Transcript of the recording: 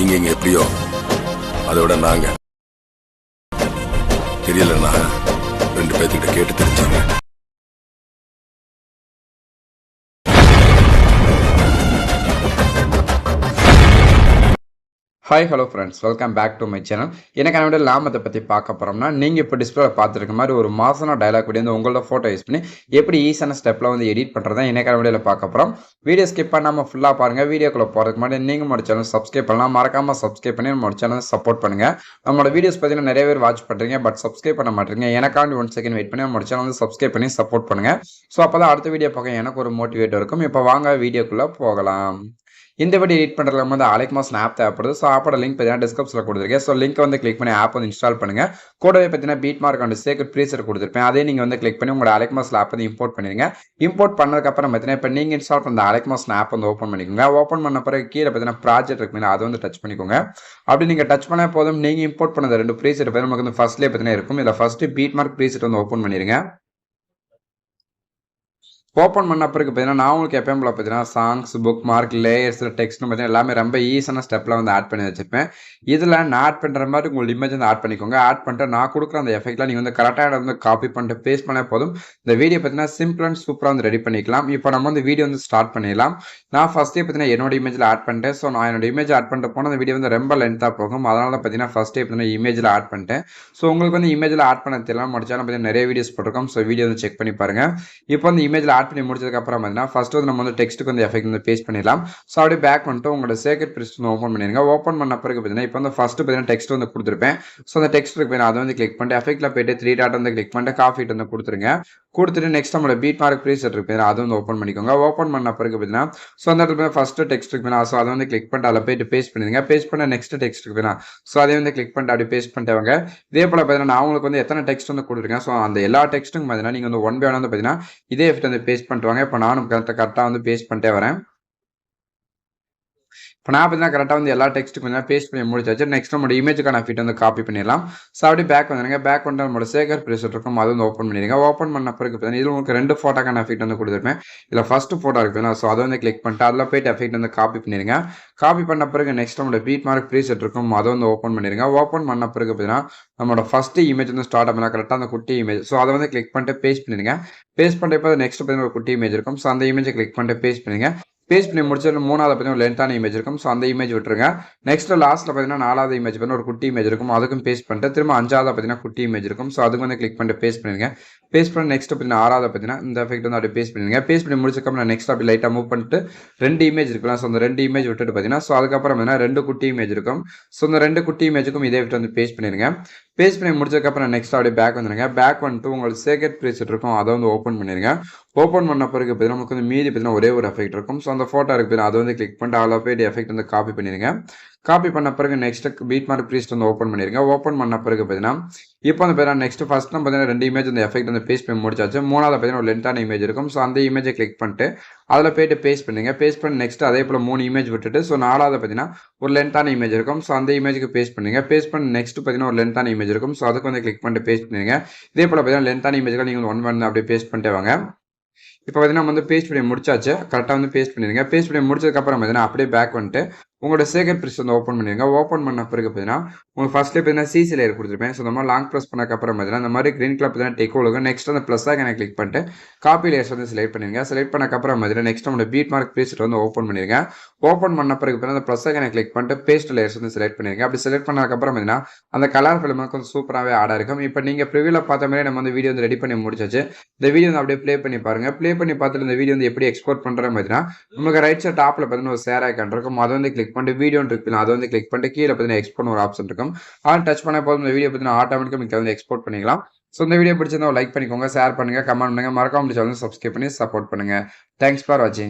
நீங்க இங்க எப்படியோ அதோட நாங்க தெரியலன்னா 2 பேர்த்துக்கிட்ட கேட்டு தெரிஞ்சுங்க. Hi hello friends, welcome back to my channel. எனக்கான வீடியோ லாமத்தை பற்றி பார்க்க போகிறோம்னா, நீங்கள் இப்போ டிஸ்பிளே பார்த்துருக்க மாதிரி ஒரு மாசான டைலாக் வீடியோ வந்து உங்களோட ஃபோட்டோ யூஸ் பண்ணி எப்படி ஈஸியான ஸ்டெப்பில் வந்து எடிட் பண்ணுறதா எனக்கான வீடியோவில் பார்க்க போகிறோம். வீடியோ ஸ்கிப் பண்ணாமல் ஃபுல்லாக பாருங்கள். வீடியோக்குள்ளே போகிறதுக்கு முன்னாடி நீங்கள் நம்ம சேனல் சப்ஸ்கிரைப் பண்ணலாம். மறக்காமல் சப்ஸ்கிரைப் பண்ணி நம்ம சேனல் சப்போர்ட் பண்ணுங்கள். நம்மளோட வீடியோஸ் பார்த்தீங்கன்னா நிறைய பேர் வாட்ச் பண்ணுறீங்க, பட் சப்ஸ்கிரைப் பண்ண மாட்டேங்க. எனக்காண்டி 1 செகண்ட் வெயிட் பண்ணி நம்ம சேனல் வந்து சப்ஸ்கிரைப் பண்ணி சப்போர்ட் பண்ணுங்கள். ஸோ அப்போ தான் அடுத்த வீடியோ பார்க்க எனக்கு ஒரு மோட்டிவேட் இருக்கும். இப்போ வாங்க வீடியோக்குள்ளே போகலாம். இந்த வீடியோ எடிட் பண்ணுறதுல வந்து அலைக்மாஸ் ஆப் தேவைப்படுது. ஸோ ஆப்போட லிங்க் பார்த்தீங்கன்னா டிஸ்கிரிப்ஷனில் கொடுத்துருக்கேன். ஸோ லிங்க் வந்து கிளிக் பண்ணி ஆப் வந்து இன்ஸ்டால் பண்ணுங்கள். கூடவே பார்த்தீங்கன்னா பீட் மார்க் அண்ட் சேக்கட் ப்ரீசெட் கொடுத்துருப்பேன். அதே நீங்கள் வந்து கிளிக் பண்ணி உங்களோட அலைக்மாஸ் ஆப் வந்து இம்போர்ட் பண்ணிடுங்க. இம்போர்ட் பண்ணதுக்கப்புறம் பார்த்தீங்கன்னா இப்போ நீங்கள் இன்ஸ்டால் பண்ண அலைக்மாஸ் ஆப் வந்து ஓப்பன் பண்ணிக்கோங்க. ஓப்பன் பண்ண பிறகு கீழே பார்த்தீங்கன்னா ப்ராஜெக்ட் இருக்குங்க, அதை வந்து டச் பண்ணிக்கோங்க. அப்படி நீங்கள் டச் பண்ண போதும் நீங்கள் இம்போர்ட் பண்ண 2 ப்ரீசெட் பார்த்தீங்கன்னா நமக்கு வந்து ஃபர்ஸ்ட்லேயே பார்த்தீங்கன்னா இருக்கும். இதில் ஃபர்ஸ்ட்டு பீட் மார்க் ப்ரீசெட் வந்து ஓப்பன் பண்ணிடுங்க. ஓப்பன் பண்ண பிறகு பார்த்தீங்கன்னா நான் உங்களுக்கு எப்பயும் போல பார்த்தீங்கன்னா சாங்ஸ், புக் மார்க், லேயர்ஸ், டெக்ஸ்ட்னு பார்த்தீங்கன்னா எல்லாமே ரொம்ப ஈஸியான ஸ்டெப்பில் வந்து ஆட் பண்ணி வச்சிருப்பேன். இதில் நான் ஆட் பண்ணுற மாதிரி உங்களோட இமேஜ் வந்து ஆட் பண்ணிக்கோங்க. ஆட் பண்ணிட்டு நான் கொடுக்குற அந்த எஃபெக்ட்லாம் நீங்கள் வந்து கரெக்டாக வந்து காப்பி பண்ணிட்டு பேஸ்ட் பண்ணால் போதும். இந்த வீடியோ பார்த்தீங்கன்னா சிம்பிள் அண்ட் சூப்பராக வந்து ரெடி பண்ணிக்கலாம். இப்போ நம்ம வந்து வீடியோ வந்து ஸ்டார்ட் பண்ணிடலாம். நான் ஃபஸ்ட்டே பார்த்தீங்கன்னா என்னோட இமேஜில் ஆட் பண்ணிட்டேன். ஸோ நான் என்னோட இமேஜ் ஆட் பண்ணிட்டு போனால் அந்த வீடியோ வந்து ரொம்ப லென்த்தாக போகும். அதனால பார்த்தீங்கன்னா ஃபஸ்ட்டே பார்த்தீங்கன்னா இமேஜில் ஆட் பண்ணிட்டேன். ஸோ உங்களுக்கு வந்து இமேஜில் ஆட் பண்ண தெரியல முடிச்சாலும் பார்த்தீங்கன்னா நிறைய வீடியோஸ் போட்டிருக்கோம். ஸோ வீடியோ வந்து செக் பண்ணி பாருங்கள். இப்போ வந்து இமேஜில் ஆட் பண்ணி முடிச்சதுக்கப்புறம் ஃபர்ஸ்ட் வந்து நம்ம வந்து டெக்ஸ்ட்டுக்கு வந்து எஃபெக்ட் வந்து பேஸ்ட் பண்ணிடலாம். ஸோ அப்படியே பேக் வந்துட்டு உங்களோட சேக்கட் ப்ரீசெட் வந்து ஓப்பன் பண்ணிடுங்க. ஓப்பன் பண்ண பிறகு பார்த்தீங்கன்னா இப்போ வந்து ஃபர்ஸ்ட் பார்த்தீங்கன்னா டெக்ஸ்ட் வந்து கொடுத்துருப்பேன். ஸோ அந்த டெக்ஸ்ட் இருக்கு அதை வந்து கிளிக் பண்ணிட்டு எஃபெக்ட்ல போயிட்டு 3 டாட் வந்து கிளிக் பண்ணிட்டு காஃபி வந்து கொடுத்துருங்க. கொடுத்துட்டு நெக்ஸ்ட் நம்மளோட பீட் மார்க் ப்ரீசெட் இருக்கு அதை வந்து ஓப்பன் பண்ணிக்கோங்க. ஓப்பன் பண்ண பிறகு பார்த்தீங்கன்னா ஸோ அந்த இடத்துல ஃபர்ஸ்ட் டெக்ஸ்ட் இருக்கு ஸோ அதை வந்து கிளிக் பண்ணிட்டு அதில் போயிட்டு பேஸ்ட் பண்ணிடுங்க. பேஸ்ட் பண்ண நெக்ஸ்ட் டெக்ஸ்ட் இருக்கு ஸோ அதை வந்து கிளிக் பண்ணிட்டு அப்படி பேஸ்ட் பண்ணிட்டு இதே போல பார்த்தீங்கன்னா நான் உங்களுக்கு வந்து எத்தனை டெக்ஸ்ட் வந்து கொடுத்துருக்கேன். ஸோ அந்த எல்லா டெக்ஸ்ட்டும் பார்த்தீங்கன்னா நீங்கள் வந்து 1 by 1 வந்து பார்த்தீங்கன்னா இதே எஃபெக்ட் வந்து பேஸ்ட் பண்ணிட்டு வாங்க. இப்போ நானும் கரெக்டாக வந்து பேஸ்ட் பண்ணிட்டே வரேன். இப்போ நான் பார்த்தீங்கன்னா கரெக்டாக வந்து எல்லா டெக்ஸ்ட்டுக்கு கொஞ்சம் பேஸ்ட் பண்ணி முடிச்சாச்சு. நெக்ஸ்ட் நம்மளோட இமேஜுக்கான ஃபிட் வந்து காப்பி பண்ணிடலாம். ஸோ அப்படி பேக் வந்துடுங்க. பேக் வந்து நம்மளோட சேகர் ப்ரீசெட் இருக்கும் அது வந்து ஓப்பன் பண்ணிடுங்க. ஓப்பன் பண்ண பிறகு பார்த்தீங்கன்னா இதில் உங்களுக்கு 2 ஃபோட்டோக்கான ஃபிட் வந்து கொடுத்துருப்பேன். இதில் ஃபர்ஸ்ட் ஃபோட்டோ இருக்குதுன்னா ஸோ அதை வந்து கிளிக் பண்ணிட்டு அதில் போய்ட்டு எஃபெக்ட் வந்து காப்பி பண்ணிடுங்க. காப்பி பண்ண பிறகு நெக்ஸ்ட் நம்மளோட பீட் மார்க் ப்ரீசெட் இருக்கும் அதை வந்து ஓப்பன் பண்ணிடுங்க. ஓப்பன் பண்ண பிறகு பார்த்தீங்கன்னா நம்மளோட ஃபர்ஸ்ட் இமேஜ் வந்து ஸ்டார்ட் ஆகலாம் கரெக்டாக அந்த குட்டி இமேஜ். ஸோ அதை வந்து கிளிக் பண்ணிட்டு பேஸ்ட் பண்ணிடுங்க. பேஸ்ட் பண்ணிட்டு நெக்ஸ்ட் பார்த்தீங்கன்னா ஒரு குட்டி இமேஜ் இருக்கும். ஸோ அந்த இமேஜை கிளிக் பண்ணிட்டு பேஸ்ட் பண்ணுங்க. பேஸ்ட் பண்ணி முடிச்சு 3வது பார்த்தீங்கன்னா ஒரு லென்த்தான இமேஜ் இருக்கும். ஸோ அந்த இமேஜ் விட்டுருங்க. நெக்ஸ்ட் லாஸ்ட்டில் பார்த்தீங்கன்னா 4வது இமேஜ் பண்ணி ஒரு குட்டி இமேஜ் இருக்கும். அதுக்கும் பேஸ்ட் பண்ணிட்டு திரும்ப 5வது பார்த்தீங்கன்னா குட்டி இமேஜ் இருக்கும். ஸோ அதுக்கு வந்து கிளிக் பண்ணிட்டு பேஸ்ட் பண்ணிடுங்க. பேஸ்ட் பண்ணி நெக்ஸ்ட் பார்த்தீங்கன்னா 6வது பார்த்தீங்கன்னா இந்த எஃபெக்ட் வந்து அப்படியே பேஸ்ட் பண்ணிடுங்க. பேஸ்ட் பண்ணி முடிச்சக்கப்புறம் நெக்ஸ்ட் அப்படி லைட்டாக மூவ் பண்ணிட்டு 2 இமேஜ் இருக்கலாம். ஸோ அந்த 2 இமேஜ் விட்டுட்டு பார்த்தீங்கன்னா ஸோ அதுக்கப்புறம் பார்த்தீங்கன்னா 2 குட்டி இமேஜ் இருக்கும். ஸோ இந்த 2 குட்டி இமேஜுக்கும் இதே எஃபெக்ட் வந்து பேஸ்ட் பண்ணிடுங்க. பேஸ்ட் பண்ணி முடிச்சதுக்கப்புறம் நெக்ஸ்ட் அப்படியே பேக் வந்துடுங்க. பேக் வந்துட்டு உங்களுக்கு சேகட் ப்ரீசெட் இருக்கும் அதை வந்து ஓப்பன் பண்ணிடுங்க. ஓப்பன் பண்ண பிறகு பார்த்தீங்கன்னா நமக்கு வந்து மீதி பார்த்தீங்கன்னா ஒரே ஒரு எஃபெக்ட் இருக்கும். ஸோ அந்த ஃபோட்டோ இருக்குது அதை வந்து கிளிக் பண்ணிட்டு அதில் போய்ட்டு எஃபெக்ட் வந்து காப்பி பண்ணிடுங்க. காப்பி பண்ண பிறகு நெக்ஸ்ட் பீட் மார்க் ப்ரீசெட் வந்து ஓப்பன் பண்ணிடுங்க. ஓப்பன் பண்ண பிறகு பார்த்தீங்கன்னா இப்போ வந்து பார்த்தீங்கன்னா நெக்ஸ்ட் ஃபர்ஸ்ட் பார்த்தீங்கன்னா 2 இமேஜ் அந்த எஃபெக்ட் வந்து பேஸ்ட் பண்ணி முடிச்சாச்சு. 3வது பார்த்தீங்கன்னா ஒரு லென்த்தான இமேஜ் இருக்கும். ஸோ அந்த இமேஜை கிளிக் பண்ணிட்டு அதில் போய்ட்டு பேஸ்ட் பண்ணுங்க. பேஸ்ட் பண்ணி நெக்ஸ்ட் அதே போல் 3 இமேஜ் விட்டுட்டு ஸோ 4வது பார்த்தீங்கன்னா ஒரு லென்த்தான இமேஜ் இருக்கும். ஸோ அந்த இமேஜுக்கு பேஸ்ட் பண்ணுங்க. பேஸ்ட் பண்ணி நெக்ஸ்ட் பார்த்தீங்கன்னா ஒரு லென்த்தான இமேஜ் இருக்கும். ஸோ அதுக்கு வந்து கிளிக் பண்ணிட்டு பேஸ்ட் பண்ணுங்க. இதே போல் பார்த்தீங்கன்னா லென்த்தான இமேஜ்கள் நீங்கள் 1 by 1 அப்படியே பேஸ்ட் பண்ணிட்டே வாங்க. இப்போ பார்த்தீங்கன்னா நம்ம வந்து பேஸ்ட் பண்ணி முடிச்சாச்சு. கரெக்டாக வந்து பேஸ்ட் பண்ணிடுங்க. பேஸ்ட் பண்ணி முடிச்சதுக்கப்புறம் பார்த்தீங்கன்னா அப்படியே பேக் வந்துட்டு உங்களோட சேகர் ப்ரீசெட் வந்து ஓப்பன் பண்ணிடுங்க. ஓப்பன் பண்ண பிறகு பார்த்தீங்கன்னா உங்களுக்கு ஃபர்ஸ்ட்லேயே பார்த்தீங்கன்னா சிசி லேயர் கொடுத்துருப்பேன். ஸோ இந்த மாதிரி லாங் ப்ரெஸ் பண்ணக்கப்புறம் பார்த்தீங்கன்னா இந்த மாதிரி கிரீன் கலர் பார்த்தீங்கன்னா டெக் ஒழுகும். நெக்ஸ்ட் அந்த ப்ளஸ் ஆக கிளிக் பண்ணிட்டு காப்பி லேயர்ஸ் வந்து செலக்ட் பண்ணிடுங்க. செலக்ட் பண்ணக்கப்புறம் பார்த்தீங்கன்னா நெக்ஸ்ட் நம்மளோட பீட் மார்க் ப்ரீசெட் வந்து ஓப்பன் பண்ணிடுங்க. ஓப்பன் பண்ண பிறகு பார்த்தீங்கன்னா அந்த ப்ளஸ் ஆக கிளிக் பண்ணிட்டு பேஸ்ட் லேயர்ஸ் வந்து செலக்ட் பண்ணிடுங்க. அப்படி செலக்ட் பண்ணதுக்கப்புறம் பார்த்தீங்கன்னா அந்த கலர் ஃபிலிம் கொஞ்சம் சூப்பராகவே ஆடாக இருக்கும். இப்போ நீங்கள் ப்ரிவியூவில் பார்த்த மாதிரி நம்ம வந்து வீடியோ வந்து ரெடி பண்ணி முடிச்சாச்சு. இந்த வீடியோ வந்து அப்படியே ப்ளே பண்ணி பாருங்கள். ப்ளே பண்ணி பார்த்துட்டு இந்த வீடியோ வந்து எப்படி எக்ஸ்போர்ட் பண்ணுற மாதிரினா நமக்கு ரைட் சைட் டாப்பில் பார்த்தீங்கன்னா ஒரு ஷேர் ஐக்கான் இருக்கும். அதை வந்து கிளிக் பண்ணிட்டு வீடியோ இருக்கு அதை வந்து கிளிக் பண்ணிட்டு கீழே பார்த்தீங்கன்னா எக்ஸ்போர்ட் ஒரு ஆப்ஷன் இருக்கும். அதை டச் பண்ண போதும் இந்த வீடியோ பார்த்தீங்கன்னா ஆட்டோமேட்டிக்காக நீங்கள் வந்து எக்ஸ்போர்ட் பண்ணிக்கலாம். ஸோ இந்த வீடியோ பிடிச்சிருந்தா லைக் பண்ணிக்கோங்க, ஷேர் பண்ணுங்கள், கமெண்ட் பண்ணுங்கள், மறக்காம சேனல் சப்ஸ்கிரைப் பண்ணி சப்போர்ட் பண்ணுங்கள். தேங்க்ஸ் ஃபார் வாட்சிங்.